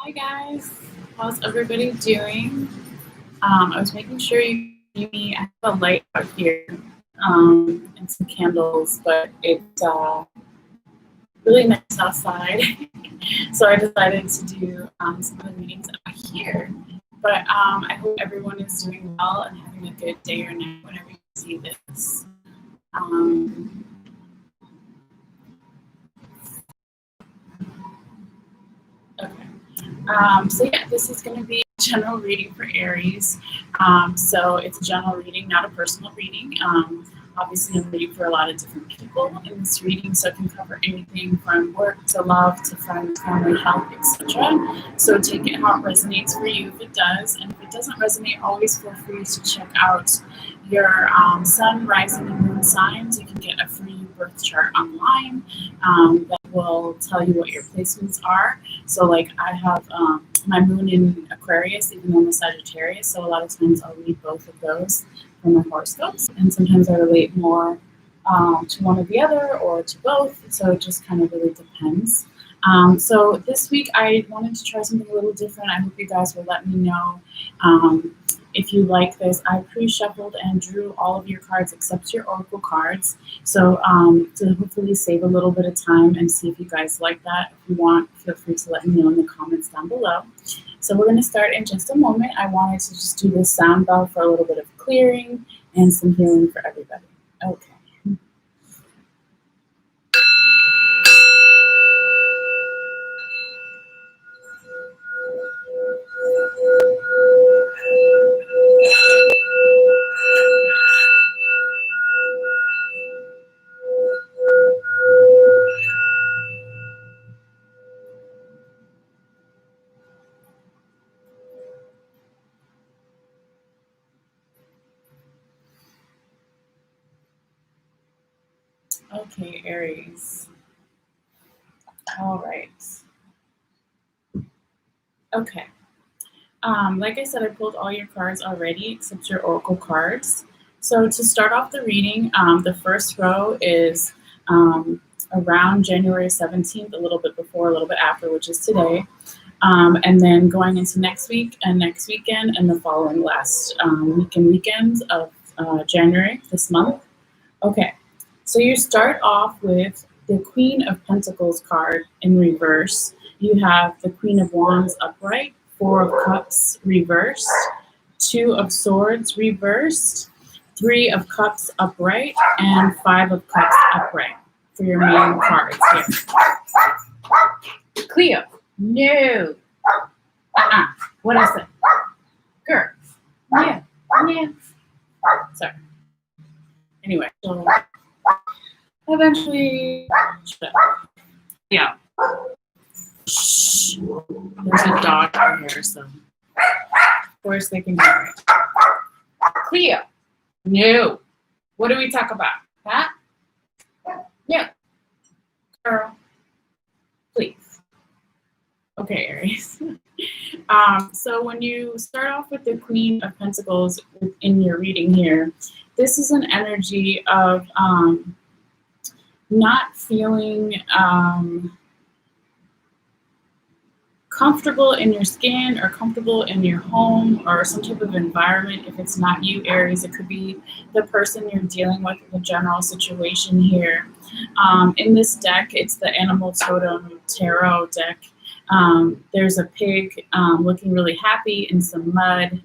Hi guys, how's everybody doing? I was making sure you see me. I have a light out here and some candles, but it's really nice outside. So I decided to do some of the readings out here. But I hope everyone is doing well and having a good day or night whenever you see this. Okay. So yeah, this is going to be a general reading for Aries. So it's a general reading, not a personal reading. Obviously, I'm reading for a lot of different people in this reading, so it can cover anything from work to love to friends, family, health, etc. So take it how it resonates for you if it does, and if it doesn't resonate, always feel free to check out your sun, rising, and moon signs. You can get a free birth chart online that will tell you what your placements are. So like I have my moon in Aquarius, even though I'm a Sagittarius, so a lot of times I'll read both of those from my horoscopes, and sometimes I relate more to one or the other or to both, so it just kind of really depends. So this week I wanted to try something a little different. I hope you guys will let me know if you like this. I pre-shuffled and drew all of your cards except your oracle cards, so to hopefully save a little bit of time and see if you guys like that. If you want, feel free to let me know in the comments down below. So we're going to start in just a moment. I wanted to just do this sound bell for a little bit of clearing and some healing for everybody. Okay. Okay, Aries. All right. Okay. Like I said, I pulled all your cards already except your oracle cards. So to start off the reading, the first row is around January 17th, a little bit before, a little bit after, which is today. And then going into next week and next weekend and the following last weekends of January, this month. Okay, so you start off with the Queen of Pentacles card in reverse. You have the Queen of Wands upright, Four of Cups reversed, Two of Swords reversed, Three of Cups upright, and Five of Cups upright for your main cards here. Cleo, no. What is it? Girl, yeah, yeah. Sorry. Anyway, so eventually, yeah. Shh. There's a dog out here, so of course they can hear it. Cleo, no. What do we talk about? Huh? No. Girl, please. Okay, Aries. So when you start off with the Queen of Pentacles in your reading here, this is an energy of not feeling comfortable in your skin or comfortable in your home or some type of environment. If it's not you, Aries, it could be the person you're dealing with in the general situation here. In this deck, it's the Animal Totem Tarot deck. There's a pig looking really happy in some mud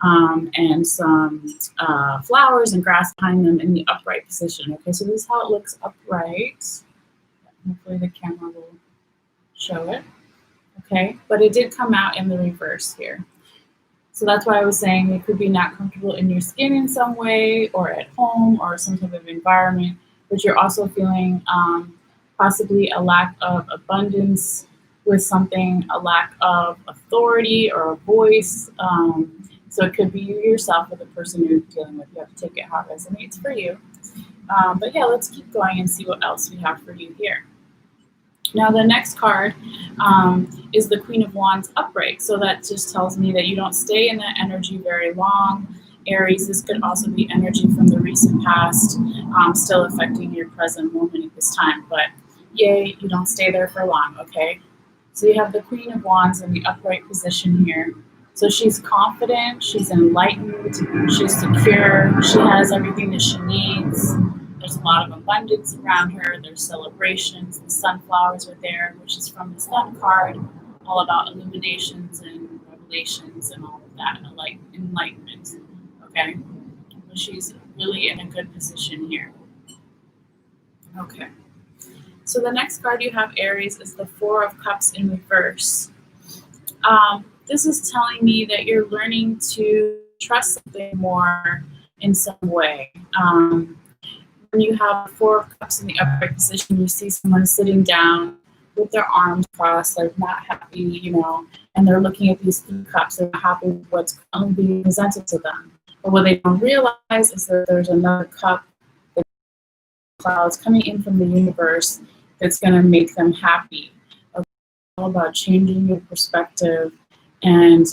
and some flowers and grass behind them in the upright position. Okay, so this is how it looks upright. Hopefully the camera will show it. Okay, but it did come out in the reverse here. So that's why I was saying it could be not comfortable in your skin in some way or at home or some type of environment, but you're also feeling possibly a lack of abundance with something, a lack of authority or a voice. So it could be you yourself or the person you're dealing with. You have to take it how it resonates for you. But yeah, let's keep going and see what else we have for you here. Now the next card is the Queen of Wands upright. So that just tells me that you don't stay in that energy very long. Aries, this could also be energy from the recent past, still affecting your present moment at this time. But yay, you don't stay there for long, okay? So you have the Queen of Wands in the upright position here. So she's confident, she's enlightened, she's secure, she has everything that she needs. There's a lot of abundance around her, there's celebrations, the sunflowers are there, which is from the Sun card, all about illuminations and revelations and all of that, like enlightenment. Okay, so she's really in a good position here. Okay, so the next card you have, Aries, is the Four of Cups in reverse. This is telling me that you're learning to trust something more in some way. When you have Four of Cups in the upright position, you see someone sitting down with their arms crossed, like not happy, you know, and they're looking at these three cups. They're not happy with what's going to be presented to them. But what they don't realize is that there's another cup, the clouds coming in from the universe, that's going to make them happy. It's all about changing your perspective and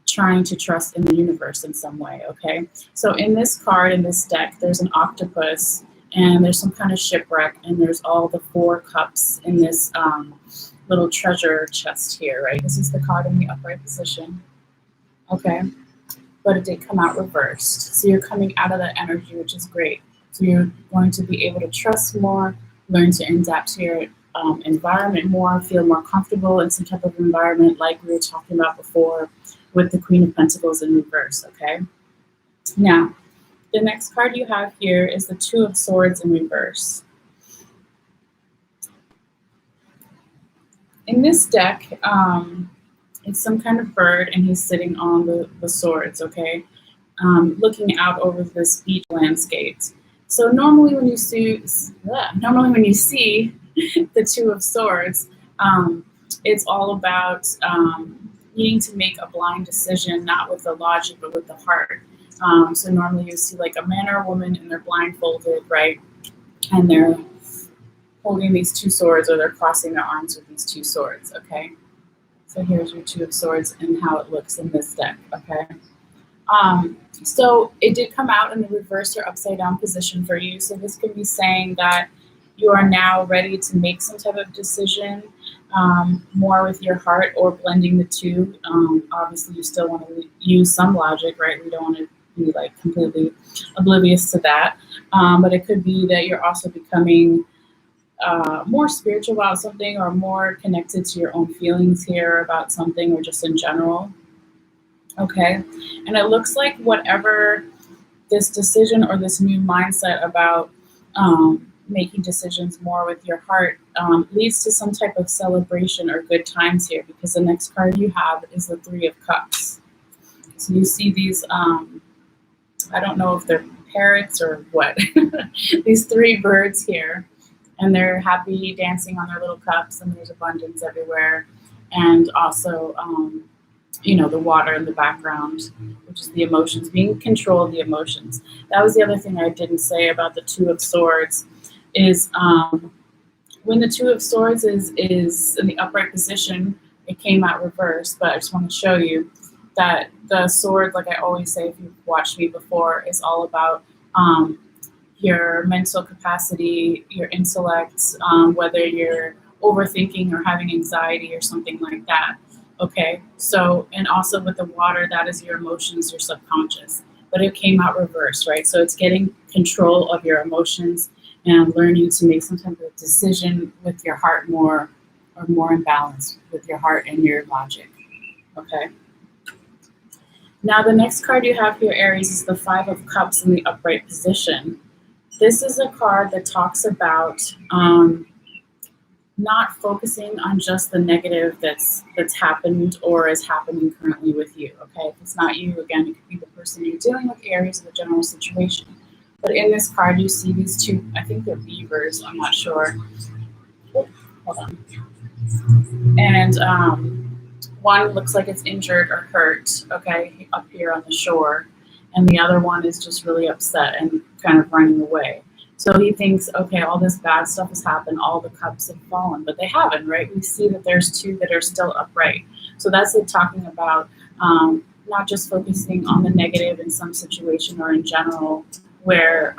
trying to trust in the universe in some way, okay? So in this card, in this deck, there's an octopus, and there's some kind of shipwreck, and there's all the four cups in this little treasure chest here, right? This is the card in the upright position, okay? But it did come out reversed. So you're coming out of that energy, which is great. So you're going to be able to trust more, learn to adapt to your environment more, feel more comfortable in some type of environment like we were talking about before with the Queen of Pentacles in reverse, okay? Now, the next card you have here is the Two of Swords in reverse. In this deck, it's some kind of bird, and he's sitting on the swords, okay? Looking out over this beach landscape. So normally when you see the Two of Swords, it's all about needing to make a blind decision, not with the logic, but with the heart. So normally you see like a man or a woman, and they're blindfolded, right? And they're holding these two swords, or they're crossing their arms with these two swords, okay? So here's your Two of Swords and how it looks in this deck, okay? So it did come out in the reverse or upside down position for you. So this could be saying that you are now ready to make some type of decision, more with your heart, or blending the two. Obviously, you still want to use some logic, right? We don't want to be like completely oblivious to that. But it could be that you're also becoming more spiritual about something, or more connected to your own feelings here about something, or just in general. Okay, and it looks like whatever this decision or this new mindset about making decisions more with your heart leads to some type of celebration or good times here, because the next card you have is the Three of Cups. So you see these, I don't know if they're parrots or what, these three birds here, and they're happy dancing on their little cups, and there's abundance everywhere, and also you know, the water in the background, which is the emotions, being controlled, the emotions. That was the other thing I didn't say about the Two of Swords, is when the Two of Swords is in the upright position, it came out reversed, but I just want to show you that the sword, like I always say, if you've watched me before, is all about your mental capacity, your intellect, whether you're overthinking or having anxiety or something like that. Okay, so, and also with the water, that is your emotions, your subconscious, but it came out reversed, right? So it's getting control of your emotions and learning to make some type of decision with your heart more, or more in balance with your heart and your logic, okay? Now the next card you have here, Aries, is the Five of Cups in the upright position. This is a card that talks about not focusing on just the negative that's happened or is happening currently with you, okay? If it's not you, again, it could be the person you're dealing with, Aries, or the general situation. But in this card, you see these two, I think they're beavers, I'm not sure. Oh, hold on. And one looks like it's injured or hurt, okay, up here on the shore. And the other one is just really upset and kind of running away. So he thinks, okay, all this bad stuff has happened, all the cups have fallen, but they haven't, right? We see that there's two that are still upright. So that's it, talking about not just focusing on the negative in some situation or in general, where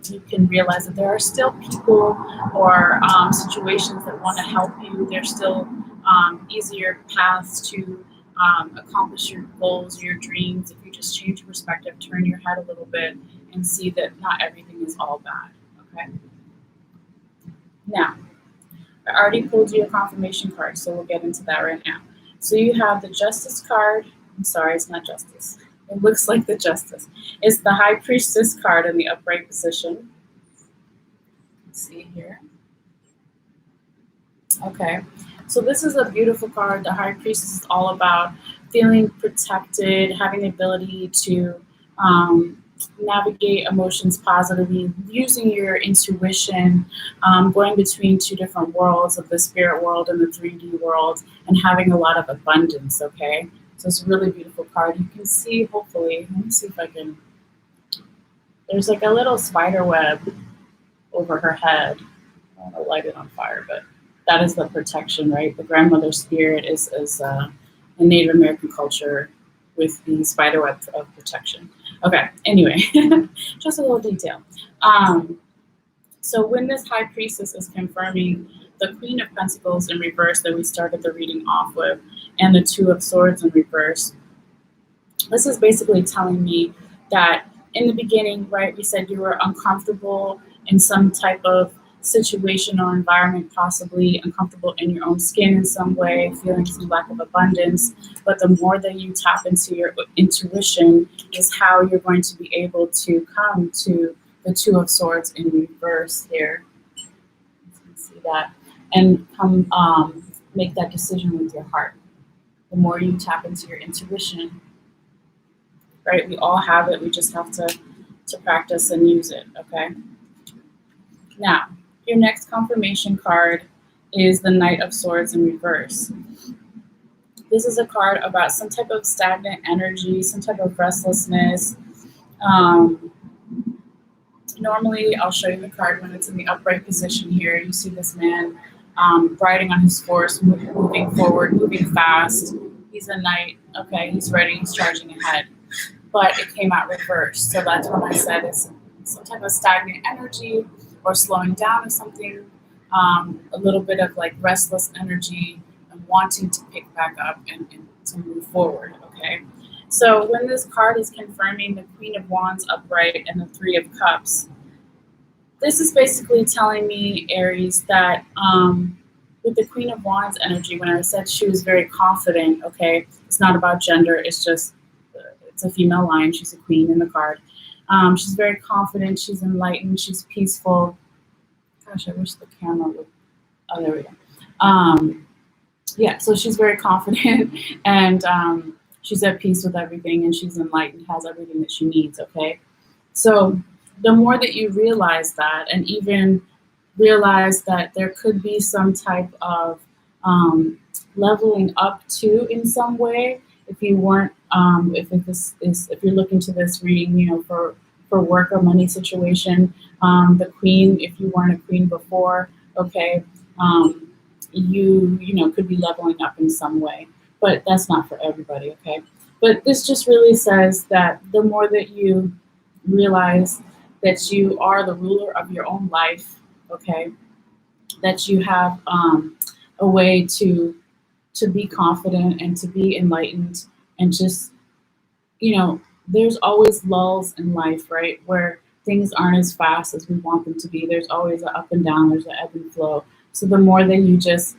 you can realize that there are still people or situations that want to help you. There's still easier paths to accomplish your goals, your dreams, if you just change your perspective, turn your head a little bit, and see that not everything is all bad, okay? Now, I already pulled you a confirmation card, so we'll get into that right now. So you have the Justice card. I'm sorry, it's not Justice. It looks like the Justice. It's the High Priestess card in the upright position. Let's see here. Okay, so this is a beautiful card. The High Priestess is all about feeling protected, having the ability to navigate emotions positively, using your intuition, going between two different worlds of the spirit world and the 3D world, and having a lot of abundance, okay? So it's a really beautiful card. You can see, hopefully, let me see if I can, there's like a little spider web over her head. I don't want to light it on fire, but that is the protection, right? The grandmother spirit is a Native American culture with the spider web of protection. Okay, anyway, just a little detail. So when this High Priestess is confirming the Queen of Pentacles in reverse that we started the reading off with, and the Two of Swords in reverse, this is basically telling me that in the beginning, right, we said you were uncomfortable in some type of situation or environment, possibly uncomfortable in your own skin in some way, feeling some lack of abundance. But the more that you tap into your intuition is how you're going to be able to come to the Two of Swords in reverse here. You can see that. And come make that decision with your heart. The more you tap into your intuition, right? We all have it. We just have to practice and use it, okay? Now, your next confirmation card is the Knight of Swords in reverse. This is a card about some type of stagnant energy, some type of restlessness. Normally, I'll show you the card when it's in the upright position here. You see this man riding on his horse, moving forward, moving fast. He's a knight, okay? He's ready, he's charging ahead. But it came out reversed. So that's when I said it's some type of stagnant energy or slowing down of something, a little bit of like restless energy and wanting to pick back up and to move forward, okay? So when this card is confirming the Queen of Wands upright and the Three of Cups, this is basically telling me, Aries, that with the Queen of Wands energy, when I said she was very confident, okay, it's not about gender, it's just, it's a female line, she's a queen in the card. She's very confident, she's enlightened, she's peaceful. Gosh, I wish the camera would, oh, there we go. Yeah, so she's very confident and she's at peace with everything and she's enlightened, has everything that she needs, okay? So the more that you realize that and even realize that there could be some type of leveling up too in some way, if you weren't, if you're looking to this reading, you know, for work or money situation, the queen, if you weren't a queen before, okay, you know, could be leveling up in some way, but that's not for everybody, okay? But this just really says that the more that you realize that you are the ruler of your own life, okay, that you have a way to be confident and to be enlightened and just, you know, there's always lulls in life, right, where things aren't as fast as we want them to be. There's always an up and down, there's an ebb and flow. So the more that you just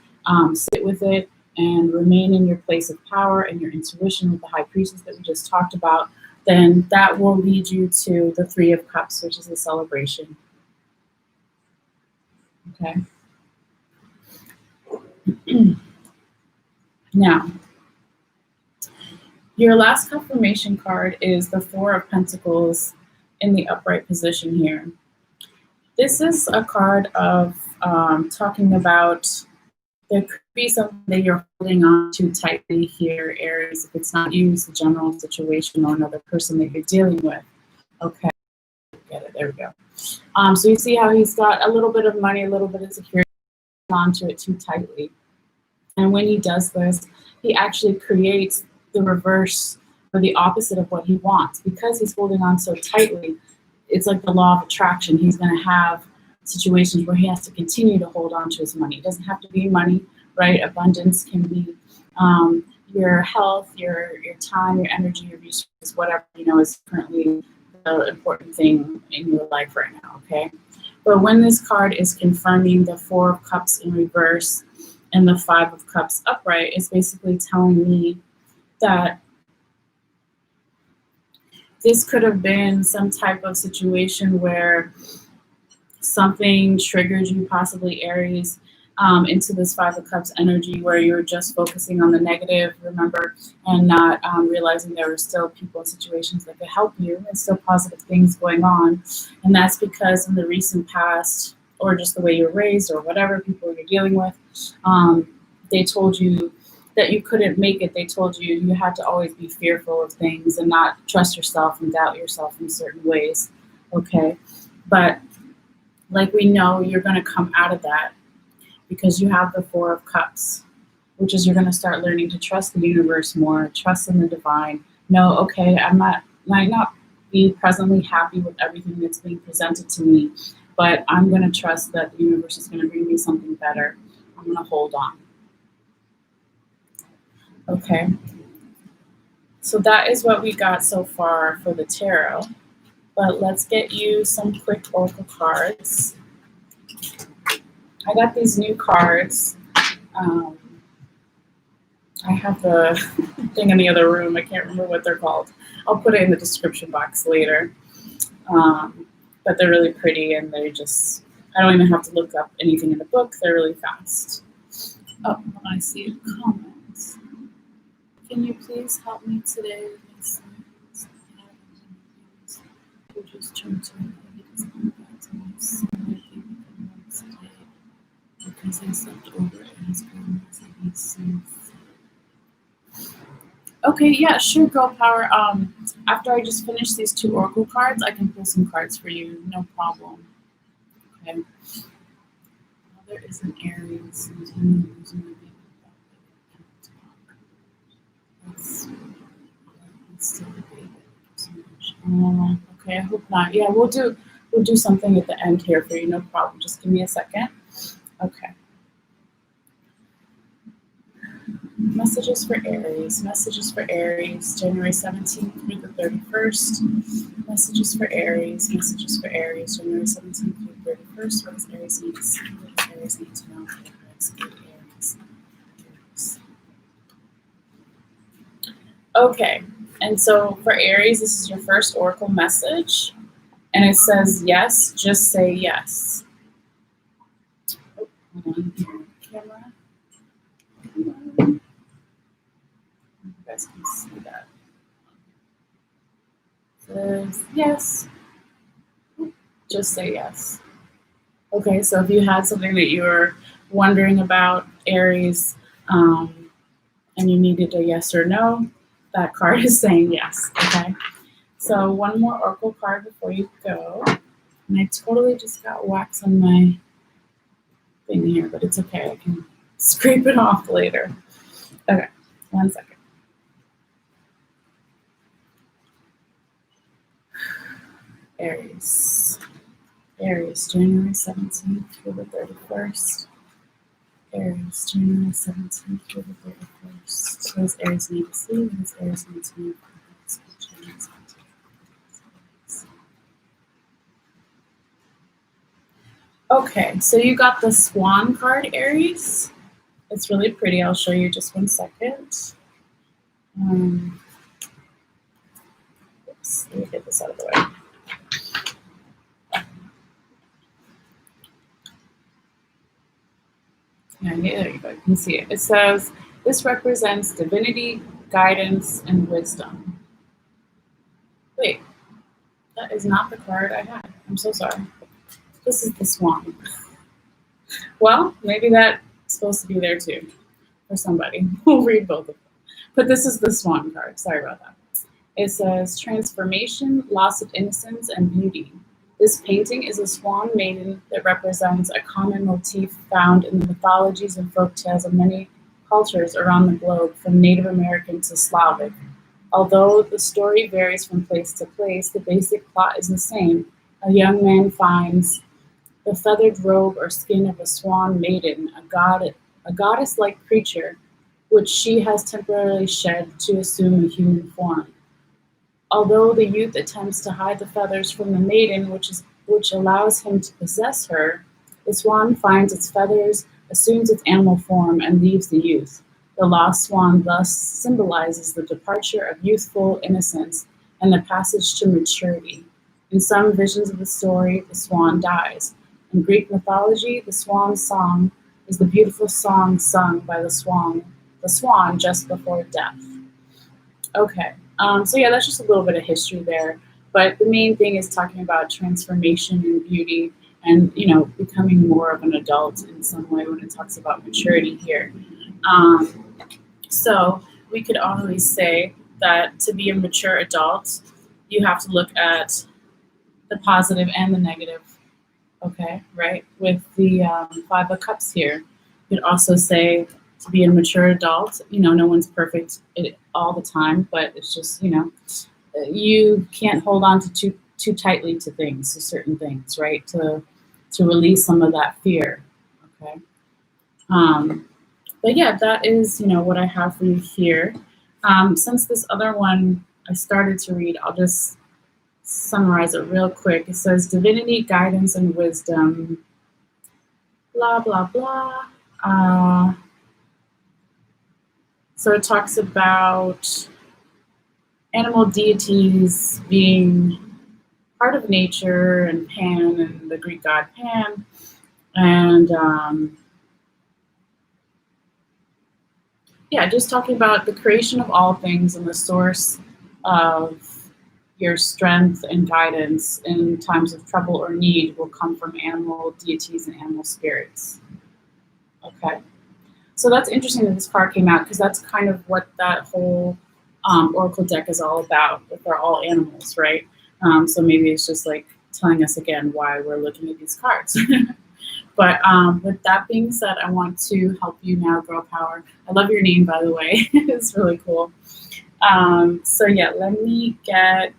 sit with it and remain in your place of power and your intuition with the High Priestess that we just talked about, then that will lead you to the Three of Cups, which is a celebration. Okay. Now, your last confirmation card is the Four of Pentacles in the upright position here. This is a card of talking about there could be something that you're holding on to tightly here, Aries. If it's not you, it's the general situation or another person that you're dealing with. Okay, get it, there we go. So you see how he's got a little bit of money, a little bit of security onto it too tightly. And when he does this, he actually creates the reverse or the opposite of what he wants. Because he's holding on so tightly, it's like the law of attraction. He's going to have situations where he has to continue to hold on to his money. It doesn't have to be money, right? Abundance can be your health, your time, your energy, your resources, whatever, is currently the important thing in your life right now, okay? But when this card is confirming the Four of Cups in reverse and the Five of Cups upright, it's basically telling me that this could have been some type of situation where something triggered you, possibly Aries, into this Five of Cups energy where you're just focusing on the negative, remember, and not realizing there were still people and situations that could help you and still positive things going on. And that's because in the recent past, or just the way you're raised or whatever people you're dealing with, they told you that you couldn't make it. They told you you had to always be fearful of things and not trust yourself and doubt yourself in certain ways, okay? But like we know, you're going to come out of that because you have the Four of Cups, which is you're going to start learning to trust the universe more, trust in the divine. No, okay, might not be presently happy with everything that's being presented to me, but I'm going to trust that the universe is going to bring me something better. I'm going to hold on. Okay, so that is what we got so far for the tarot, but let's get you some quick oracle cards. I got these new cards. I have the thing in the other room. I can't remember what they're called. I'll put it in the description box later. But they're really pretty, and they're just, I don't even have to look up anything in the book. They're really fast. Oh, I see a comment. Can you please help me today with my son? Who just turned to me, he doesn't come back to my son. I think he wants today because I slept over at his grandma's and he's safe. Okay, yeah, sure, girl power. After I just finish these two oracle cards, I can pull some cards for you, no problem. Okay. Well, there is an Aries and who's going to be still debating so much. Okay, I hope not. Yeah, we'll do something at the end here for you, no problem. Just give me a second. Okay. Messages for Aries. Messages for Aries, January 17th through the 31st. Messages for Aries. Messages for Aries, January 17th through the 31st. What does Aries need to see? What does Aries need to know? Aries. Okay, and so for Aries, this is your first oracle message, and it says yes, just say yes. Oh, hold on here, camera. You guys can see that. It says yes, just say yes. Okay, so if you had something that you were wondering about, Aries, and you needed a yes or no, that card is saying yes, okay? So one more oracle card before you go. And I totally just got wax on my thing here, but it's okay. I can scrape it off later. Okay, 1 second. Aries. Aries, January 17th through the 31st. Aries, January 17th through the 31st. What does Aries need to see? What does Aries need to know? Okay, so you got the Swan card, Aries. It's really pretty. I'll show you just 1 second. Oops, let me get this out of the way. Yeah, there you go. You can see it. It says, this represents divinity, guidance, and wisdom. Wait, that is not the card I had. I'm so sorry. This is the Swan. Well, maybe that's supposed to be there too for somebody. We'll read both of them. But this is the Swan card. Sorry about that. It says, transformation, loss of innocence, and beauty. This painting is a swan maiden that represents a common motif found in the mythologies and folktales of many cultures around the globe, from Native American to Slavic. Although the story varies from place to place, the basic plot is the same. A young man finds the feathered robe or skin of a swan maiden, a a goddess-like creature, which she has temporarily shed to assume a human form. Although the youth attempts to hide the feathers from the maiden, which allows him to possess her, the swan finds its feathers, assumes its animal form, and leaves the youth. The lost swan thus symbolizes the departure of youthful innocence and the passage to maturity. In some visions of the story, the swan dies. In Greek mythology, the swan song is the beautiful song sung by the swan just before death. Okay, so yeah, that's just a little bit of history there. But the main thing is talking about transformation and beauty and, becoming more of an adult in some way when it talks about maturity here. So we could always say that to be a mature adult, you have to look at the positive and the negative. Okay, right? With the Five of Cups here, you could also say to be a mature adult, no one's perfect all the time, but it's just, you can't hold on to too tightly to certain things, right? To release some of that fear. Okay. But yeah, that is, what I have for you here. Since this other one I started to read, I'll just summarize it real quick. It says divinity, guidance, and wisdom, blah, blah, blah. So it talks about animal deities being part of nature and Pan and the Greek god Pan. And just talking about the creation of all things and the source of your strength and guidance in times of trouble or need will come from animal deities and animal spirits. Okay. So that's interesting that this card came out because that's kind of what that whole Oracle deck is all about. They're all animals, right? So maybe it's just like telling us again why we're looking at these cards. But with that being said, I want to help you now grow power. I love your name, by the way. It's really cool. So yeah, let me get...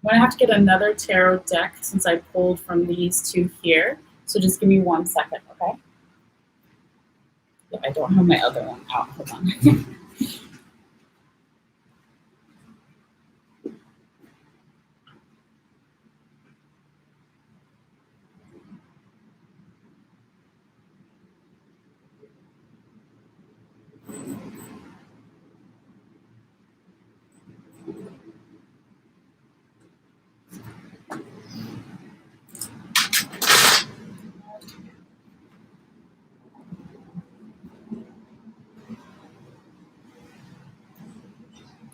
I'm going to have to get another tarot deck since I pulled from these two here. So just give me 1 second, okay? Yeah, I don't have my other one out. Hold on.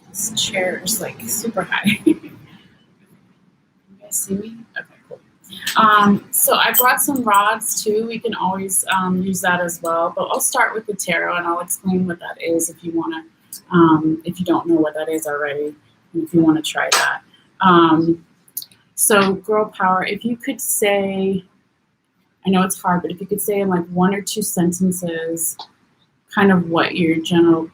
This chair is like super high. You guys see me? Okay, cool. So I brought some rods too. We can always use that as well. But I'll start with the tarot and I'll explain what that is if you want to, if you don't know what that is already, and if you want to try that. So girl power, if you could say, I know it's hard, but if you could say in like 1 or 2 sentences, kind of what your general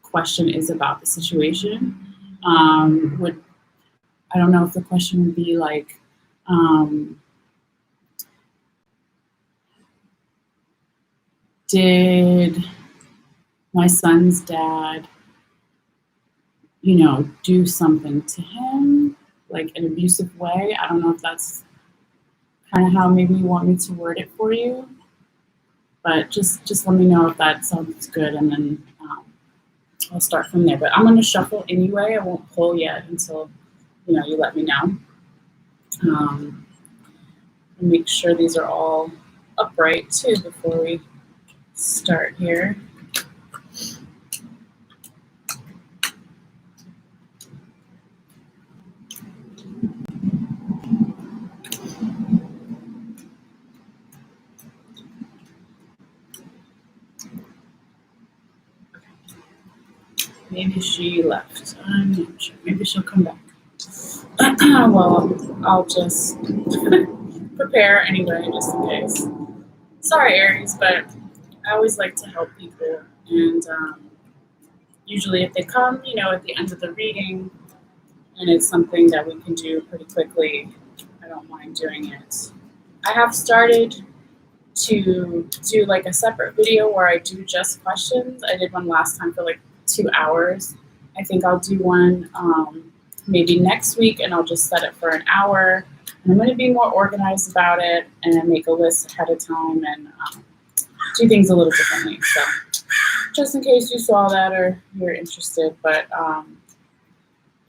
question is about the situation. I don't know if the question would be like, did my son's dad, do something to him, like an abusive way? I don't know if that's kind of how maybe you want me to word it for you, but just let me know if that sounds good, and then I'll start from there. But I'm going to shuffle anyway. I won't pull yet until you let me know. Make sure these are all upright too before we start here. Maybe she left. I'm not sure. Maybe she'll come back. Well, I'll just prepare anyway, just in case. Sorry, Aries, but I always like to help people. And usually if they come, at the end of the reading, and it's something that we can do pretty quickly, I don't mind doing it. I have started to do like a separate video where I do just questions. I did one last time for like 2 hours. I think I'll do one maybe next week, and I'll just set it for an hour. And I'm going to be more organized about it and make a list ahead of time and do things a little differently. So just in case you saw that or you're interested, but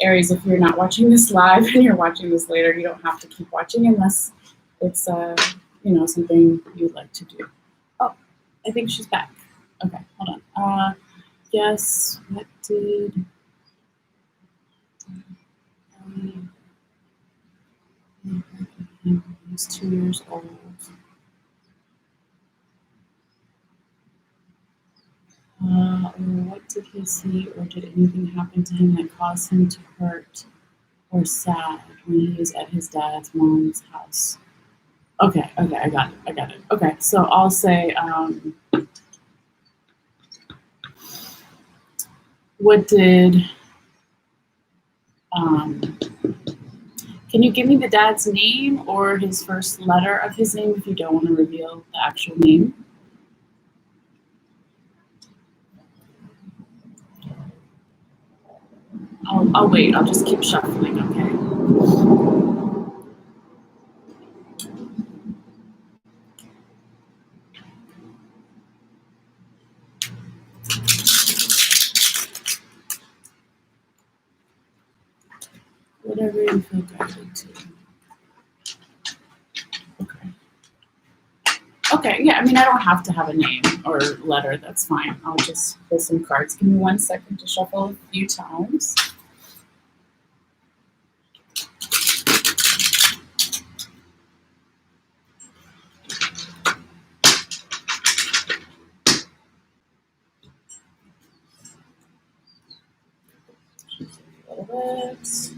Aries, if you're not watching this live and you're watching this later, you don't have to keep watching unless it's something you'd like to do. Oh, I think she's back. Okay, hold on. Yes, what did he's 2 years old. What did he see, or did anything happen to him that caused him to hurt or sad when he was at his dad's mom's house? Okay, I got it. Okay, so I'll say, what did, can you give me the dad's name or his first letter of his name if you don't want to reveal the actual name? I'll wait. I'll just keep shuffling, okay? Whatever you feel guided to. Okay. Okay, yeah, I mean, I don't have to have a name or letter. That's fine. I'll just pull some cards. Give me 1 second to shuffle a few times. A little bit.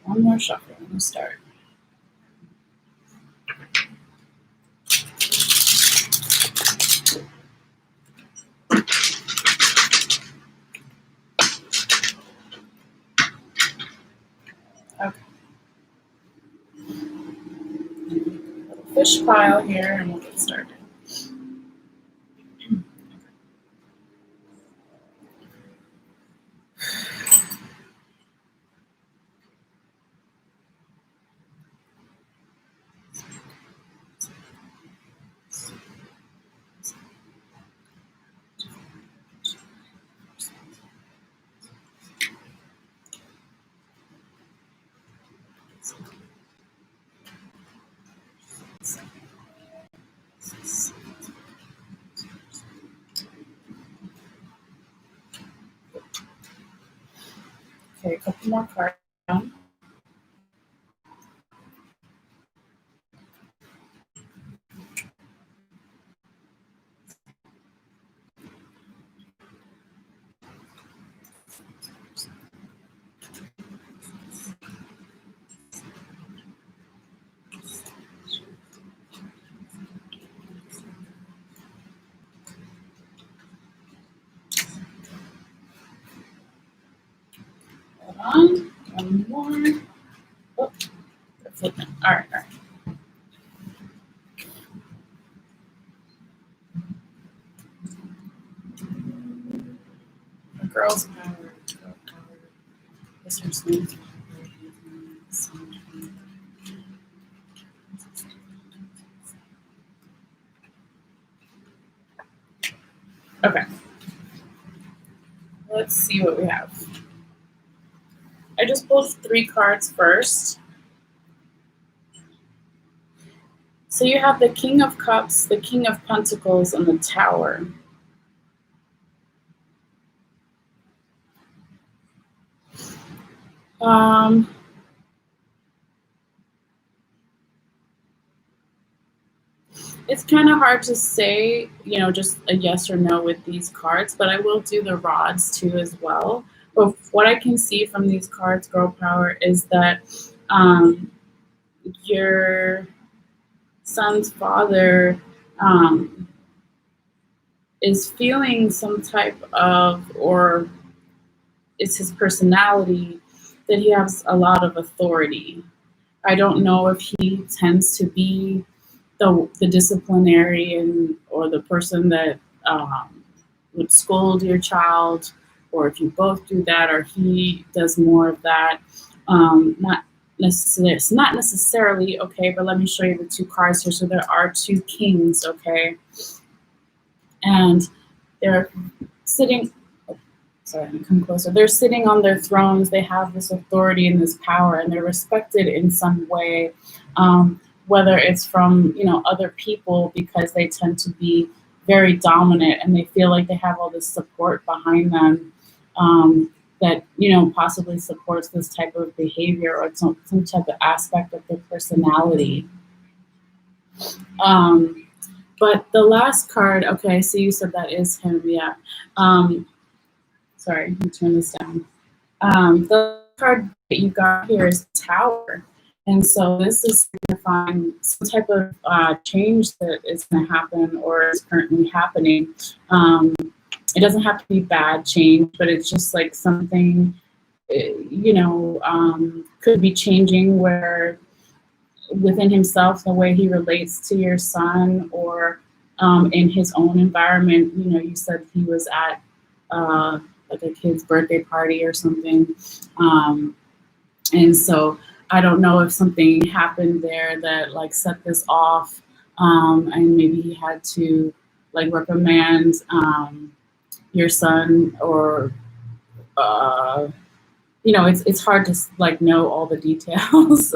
One more shuffle. We'll start. Okay. Little fish pile here, and we'll get started. Okay, a couple more cards down. Hold on. One more. Oh, they're flipping. All right. Girls power. Girl power. Mr. Smith. Okay. Let's see what we have. I just pulled 3 cards first. So you have the King of Cups, the King of Pentacles, and the Tower. It's kind of hard to say, just a yes or no with these cards, but I will do the rods too as well. But what I can see from these cards, Girl Power, is that your son's father is feeling some type of, or it's his personality that he has a lot of authority. I don't know if he tends to be the disciplinarian or the person that would scold your child, or if you both do that, or he does more of that. Not necessarily, it's not necessarily, okay, but let me show you the two cards here. So there are two kings, okay, and they're sitting. Sorry, let me come closer. They're sitting on their thrones. They have this authority and this power, and they're respected in some way, whether it's from, you know, other people, because they tend to be very dominant and they feel like they have all this support behind them, that, you know, possibly supports this type of behavior or some type of aspect of their personality. But the last card, okay, so you said that is him, yeah. Sorry, let me turn this down. The card that you got here is Tower. And so this is signifying some type of change that is going to happen or is currently happening. It doesn't have to be bad change, but it's just like something, you know, could be changing where within himself, the way he relates to your son, or in his own environment. You know, you said he was at like a kid's birthday party or something. And so I don't know if something happened there that like set this off, and maybe he had to like reprimand your son, or you know, it's hard to like know all the details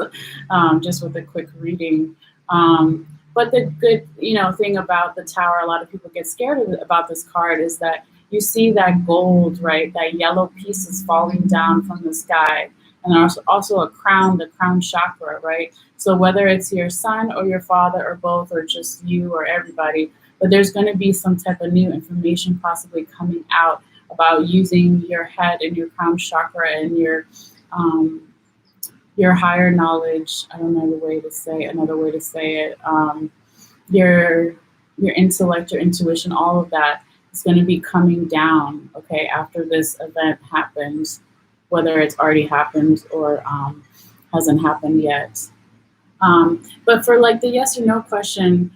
just with a quick reading. But the good, you know, thing about the Tower, a lot of people get scared about this card, is that you see that gold, right? That yellow piece is falling down from the sky. And there's also a crown, the crown chakra, right? So whether it's your son or your father or both, or just you or everybody, but there's going to be some type of new information possibly coming out about using your head and your crown chakra and your higher knowledge. I don't know another way to say it. Your intellect, your intuition, all of that is going to be coming down, okay, after this event happens, whether it's already happened or hasn't happened yet. But for like the yes or no question,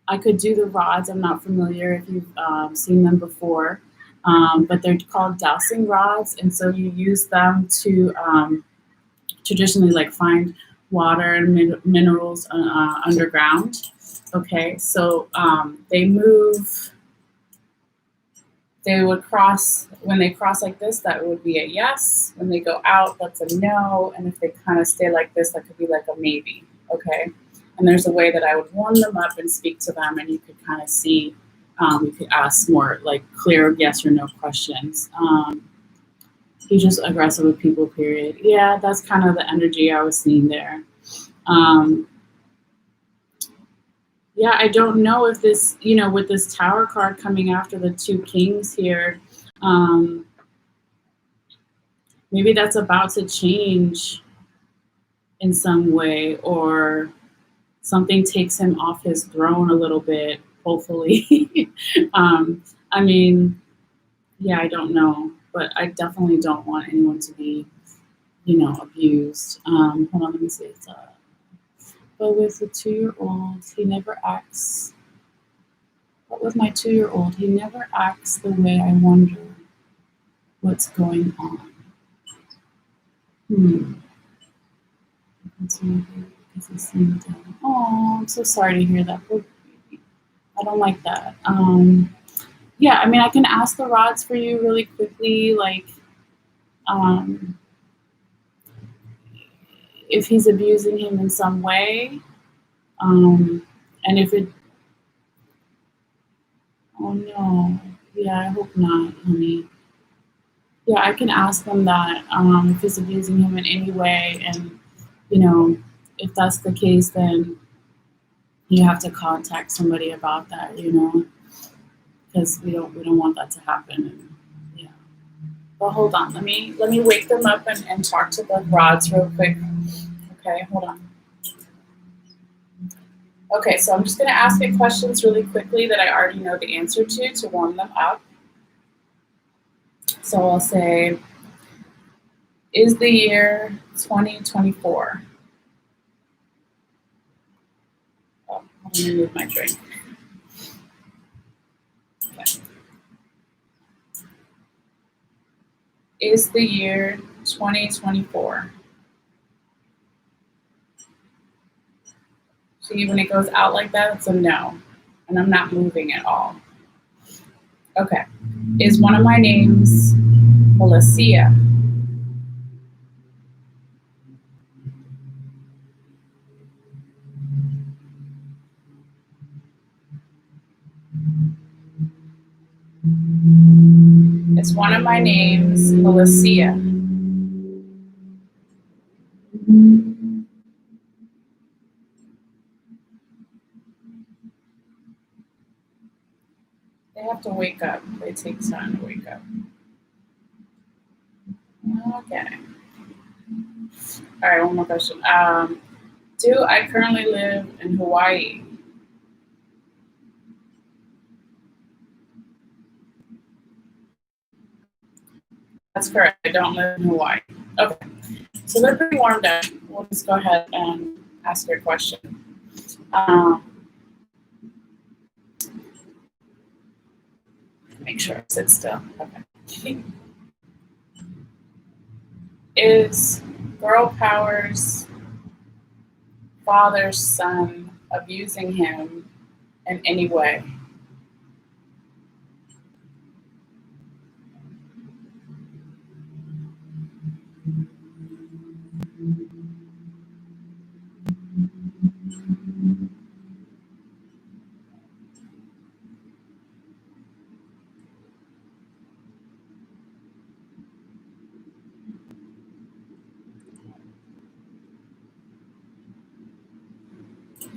I could do the rods. I'm not familiar if you've seen them before, but they're called dowsing rods. And so you use them to traditionally like find water and minerals underground. Okay, so they move. They would cross, when they cross like this, that would be a yes. When they go out, that's a no. And if they kind of stay like this, that could be like a maybe, okay? And there's a way that I would warm them up and speak to them, and you could kind of see, you could ask more like clear yes or no questions. He's just aggressive with people, period. Yeah, that's kind of the energy I was seeing there. Yeah, I don't know if this, you know, with this Tower card coming after the two kings here, maybe that's about to change in some way, or something takes him off his throne a little bit, hopefully. I mean, yeah, I don't know, but I definitely don't want anyone to be, you know, abused. Hold on, let me see. But with the 2-year-old, he never acts. But with my 2-year-old, he never acts the way I wonder what's going on. Oh, I'm so sorry to hear that. I don't like that. Yeah, I mean, I can ask the rods for you really quickly, like, if he's abusing him in some way, and if it, oh no, yeah, I hope not, honey. Yeah, I can ask them that, if he's abusing him in any way, and, you know, if that's the case, then you have to contact somebody about that, you know, because we don't want that to happen. And, yeah. But hold on, let me wake them up and talk to the rods real quick. Okay, hold on. Okay, so I'm just going to ask you questions really quickly that I already know the answer to warm them up. So I'll say, is the year 2024? Oh, I'm gonna move my drink. Okay. Is the year 2024? See, when it goes out like that, it's a no. And I'm not moving at all. Okay. Is one of my names Malessea? Is one of my names Malessea? They have to wake up. They take time to wake up. Okay. All right, one more question. Do I currently live in Hawaii? That's correct. I don't live in Hawaii. Okay. So they're pretty warmed up. We'll just go ahead and ask your question. Make sure I sit still. Okay. Is girl power's father's son abusing him in any way?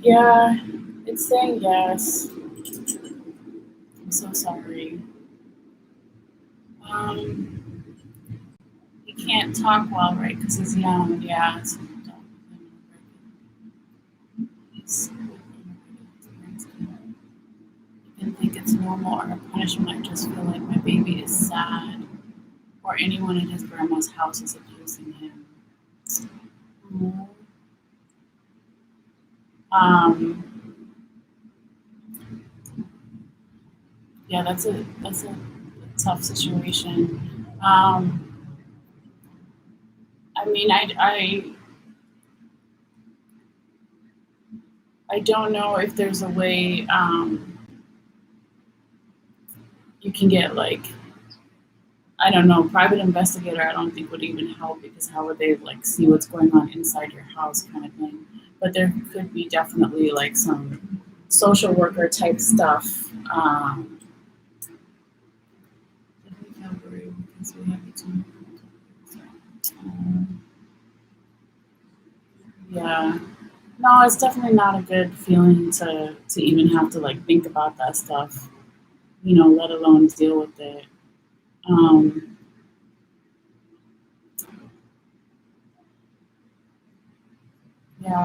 Yeah, it's saying yes. I'm so sorry. Um, he can't talk well, right? Because he's young. Yeah. He's, I didn't think it's normal or a punishment. I just feel like my baby is sad, or anyone in his grandma's house is abusing him. Um, yeah, that's a tough situation. I mean, I don't know if there's a way you can get like, I don't know, private investigator. I don't think would even help, because how would they like see what's going on inside your house, kind of thing. But there could be definitely like some social worker type stuff. Yeah. No, it's definitely not a good feeling to even have to like think about that stuff, let alone deal with it. Um, yeah,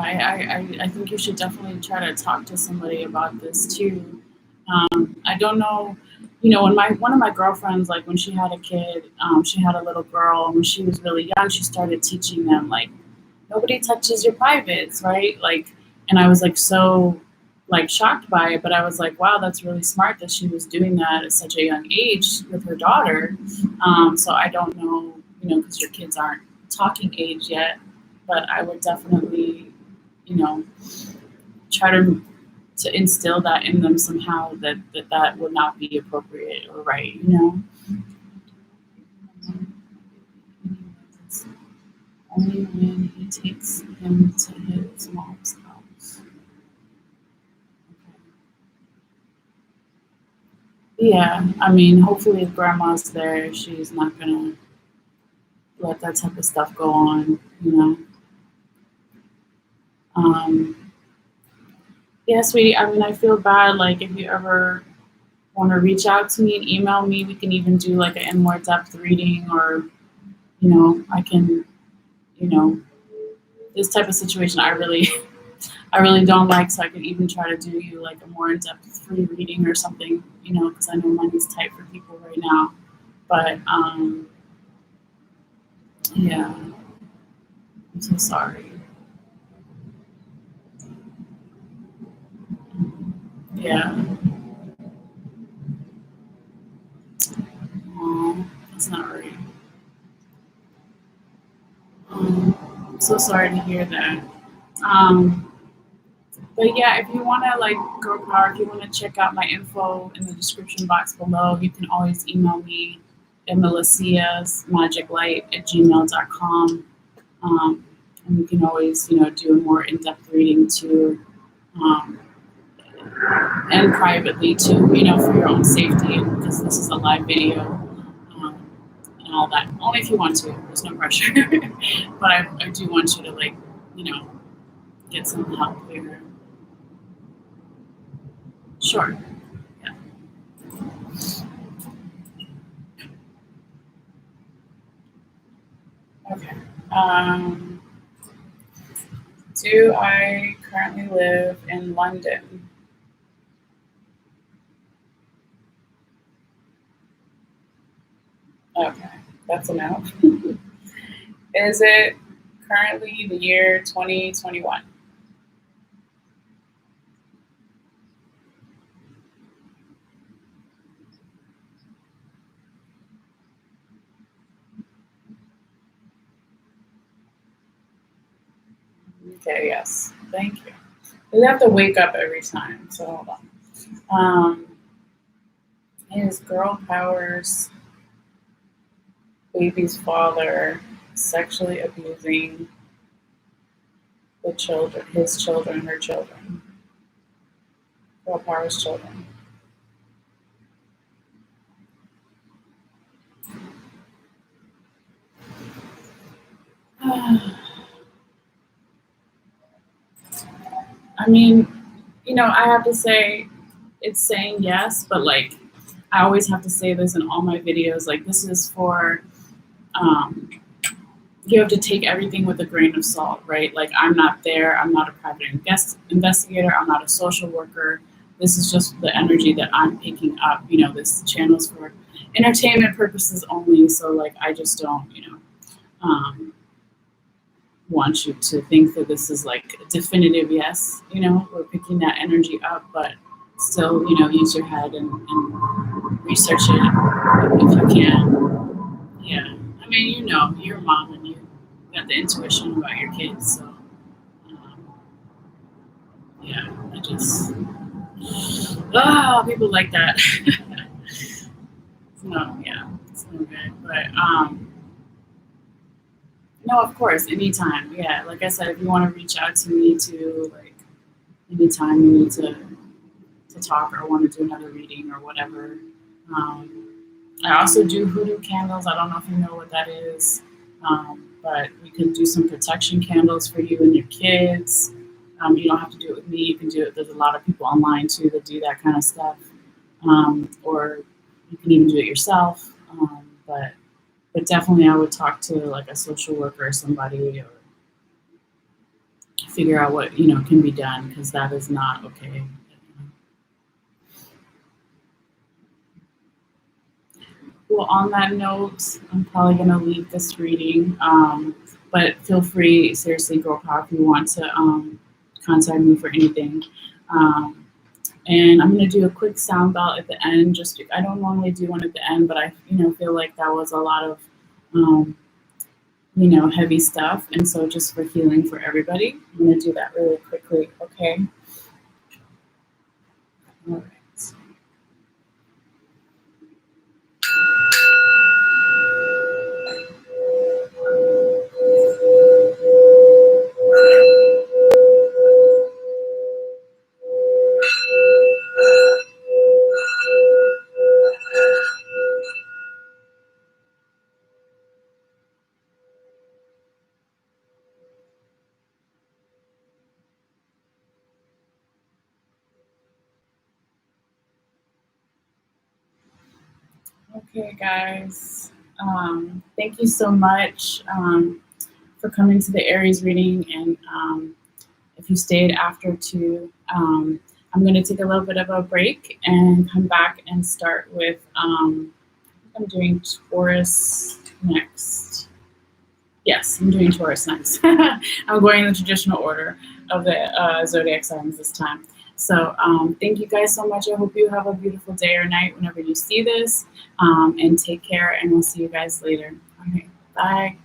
I think you should definitely try to talk to somebody about this too. I don't know, when my one of my girlfriends, like when she had a kid, she had a little girl, and when she was really young, she started teaching them like nobody touches your privates, right? Like, and I was like so like shocked by it, but I was like, wow, that's really smart that she was doing that at such a young age with her daughter. So I don't know, because your kids aren't talking age yet, but I would definitely, you know, try to instill that in them somehow, that would not be appropriate or right. Only when he takes him to his mom's house. Yeah, I mean, hopefully if grandma's there, she's not gonna let that type of stuff go on. Um, yeah, sweetie, I mean, I feel bad, like, if you ever want to reach out to me and email me, we can even do, like, a more depth reading, or, I can, you know, this type of situation I really, I really don't like, so I could even try to do you, like, a more in-depth free reading or something, because I know money's tight for people right now. But yeah, I'm so sorry. Yeah, that's not right. I'm so sorry to hear that. Um, but yeah, if you want to like girl power, if you want to check out my info in the description box below, you can always email me at Malesea's magiclight at gmail.com. And you can always, do a more in-depth reading too, um, and privately too, for your own safety, because this is a live video, um, and all that. Only if you want to. There's no pressure. But I do want you to you know, get some help here. Sure. Yeah. Okay. Um, do I currently live in London? Okay, that's a no. Is it currently the year 2021? Okay, yes. Thank you. We have to wake up every time, so hold on. Is girl powers baby's father sexually abusing the children, his children, her children, girl powers children? I mean, I have to say it's saying yes, but I always have to say this in all my videos. Like, this is for, um, you have to take everything with a grain of salt, right? Like, I'm not there. I'm not a private investigator. I'm not a social worker. This is just the energy that I'm picking up. This channel's for entertainment purposes only. So, I just don't, um, want you to think that this is like a definitive yes. We're picking that energy up, but still, use your head and research it if you can. Yeah. I mean, you're a mom and you got the intuition about your kids. So, yeah, I just, people like that. No, yeah, it's no good. But, no, of course, anytime. Yeah, like I said, if you want to reach out to me to, anytime you need to talk or want to do another reading or whatever. Um, I also do hoodoo candles. I don't know if you know what that is, but we can do some protection candles for you and your kids. You don't have to do it with me. You can do it. There's a lot of people online too that do that kind of stuff, or you can even do it yourself. But definitely, I would talk to like a social worker or somebody, or figure out what can be done, because that is not okay. Well, on that note, I'm probably going to leave this reading. But feel free, seriously, girl power, if you want to contact me for anything. Um, and I'm going to do a quick sound belt at the end. I don't normally do one at the end, but I feel like that was a lot of um, heavy stuff, and so just for healing for everybody, I'm going to do that really quickly. Okay. All right. Okay, guys. Thank you so much for coming to the Aries reading. And if you stayed after two, I'm going to take a little bit of a break and come back and start with I'm doing Taurus next. Yes, I'm doing Taurus next. I'm going in the traditional order of the zodiac signs this time. So thank you guys so much. I hope you have a beautiful day or night whenever you see this. And take care, and we'll see you guys later. Okay, bye.